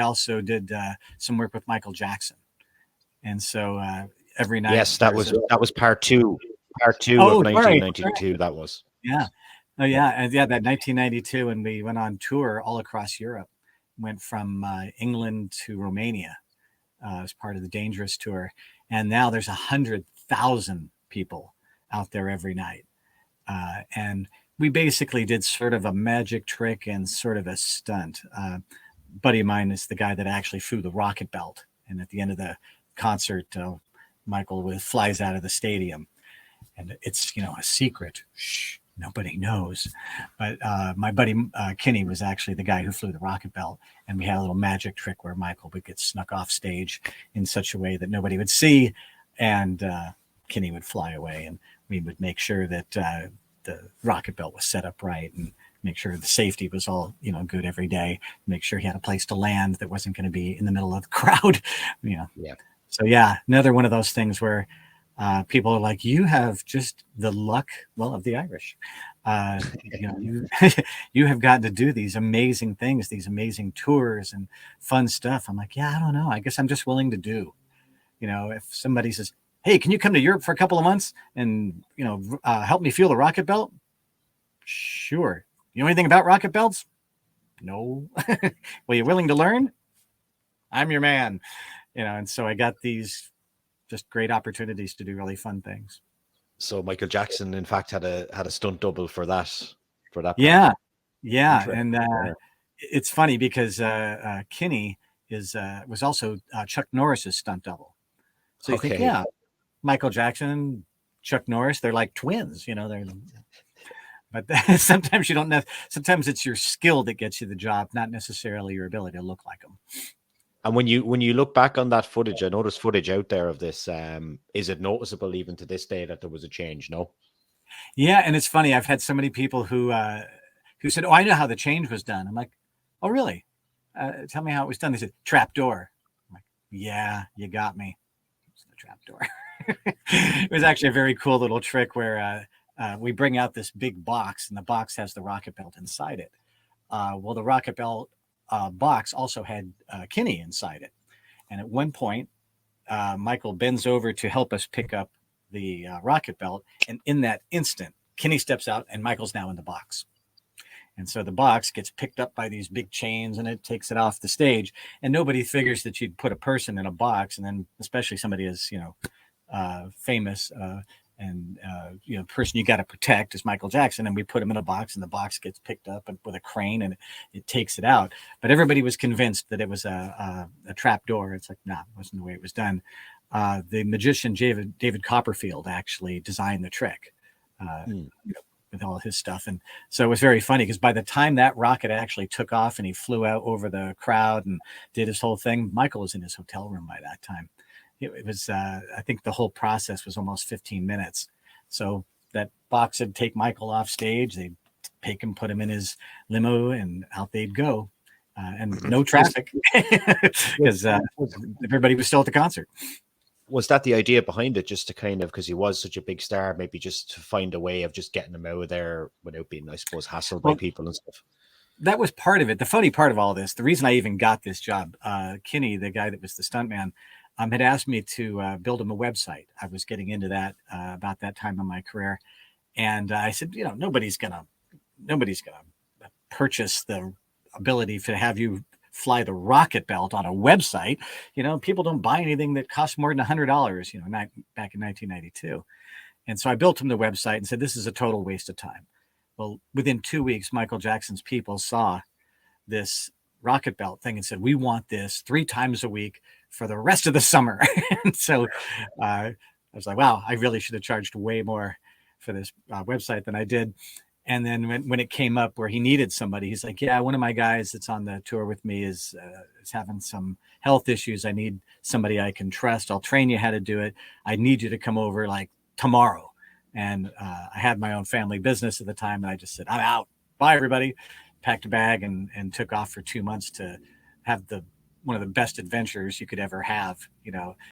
also did some work with Michael Jackson. And so every night. Yes, that was part two of Oh, sorry. 1992. That was. Yeah. Oh, yeah. And yeah, that 1992. And we went on tour all across Europe, went from England to Romania as part of the Dangerous tour. And now there's 100,000 people out there every night. And we basically did sort of a magic trick and sort of a stunt. Buddy of mine is the guy that actually flew the rocket belt. And at the end of the concert, Michael flies out of the stadium. And it's, a secret. Shh, nobody knows. But my buddy Kinney was actually the guy who flew the rocket belt. And we had a little magic trick where Michael would get snuck off stage in such a way that nobody would see. And Kinney would fly away. And we would make sure that the rocket belt was set up right and make sure the safety was all, good every day. Make sure he had a place to land that wasn't going to be in the middle of the crowd. Yeah. So, yeah, another one of those things where people are like, you have just the luck, of the Irish. You have gotten to do these amazing things, these amazing tours and fun stuff. I'm like, yeah, I don't know. I guess I'm just willing to do. If somebody says, hey, can you come to Europe for a couple of months and, help me feel the rocket belt? Sure. You know anything about rocket belts? No. Well, you willing to learn? I'm your man. And so I got these just great opportunities to do really fun things. So Michael Jackson, in fact, had a stunt double for that. Yeah. And it's funny because Kinney was also Chuck Norris's stunt double. So you think, yeah, Michael Jackson, Chuck Norris, they're like twins, but sometimes you don't know. Sometimes it's your skill that gets you the job, not necessarily your ability to look like them. And when you look back on that footage, I know there's footage out there of this. Is it noticeable even to this day that there was a change? No. Yeah, and it's funny. I've had so many people who said, "Oh, I know how the change was done." I'm like, "Oh, really? Tell me how it was done." They said, "Trap door." I'm like, "Yeah, you got me. It's the trap door." It was actually a very cool little trick where we bring out this big box, and the box has the rocket belt inside it. Well, the rocket belt box also had Kinney inside it. And at one point, Michael bends over to help us pick up the rocket belt. And in that instant, Kinney steps out and Michael's now in the box. And so the box gets picked up by these big chains and it takes it off the stage. And nobody figures that you'd put a person in a box. And then especially somebody as, famous and person you got to protect is Michael Jackson. And we put him in a box and the box gets picked up with a crane and it takes it out. But everybody was convinced that it was a trap door. It's like, nah, it wasn't the way it was done. The magician David Copperfield actually designed the trick with all his stuff. And so it was very funny because by the time that rocket actually took off and he flew out over the crowd and did his whole thing, Michael was in his hotel room by that time. It was, I think the whole process was almost 15 minutes. So that box would take Michael off stage. They'd take him, put him in his limo, and out they'd go. And no traffic because everybody was still at the concert. Was that the idea behind it, just to kind of, because he was such a big star, maybe just to find a way of just getting him out of there without being, I suppose, hassled by people and stuff? That was part of it. The funny part of all this, the reason I even got this job, Kinney, the guy that was the stuntman, had asked me to build him a website. I was getting into that about that time in my career. And I said, nobody's gonna purchase the ability to have you fly the rocket belt on a website. People don't buy anything that costs more than $100, back in 1992. And so I built him the website and said, this is a total waste of time. Well, within 2 weeks, Michael Jackson's people saw this rocket belt thing and said, we want this 3 times a week for the rest of the summer. And so I was like, wow, I really should have charged way more for this website than I did. And then when it came up where he needed somebody, he's like, yeah, one of my guys that's on the tour with me is having some health issues. I need somebody I can trust. I'll train you how to do it. I need you to come over like tomorrow. And I had my own family business at the time. And I just said, I'm out. Bye, everybody. Packed a bag and took off for 2 months to have one of the best adventures you could ever have,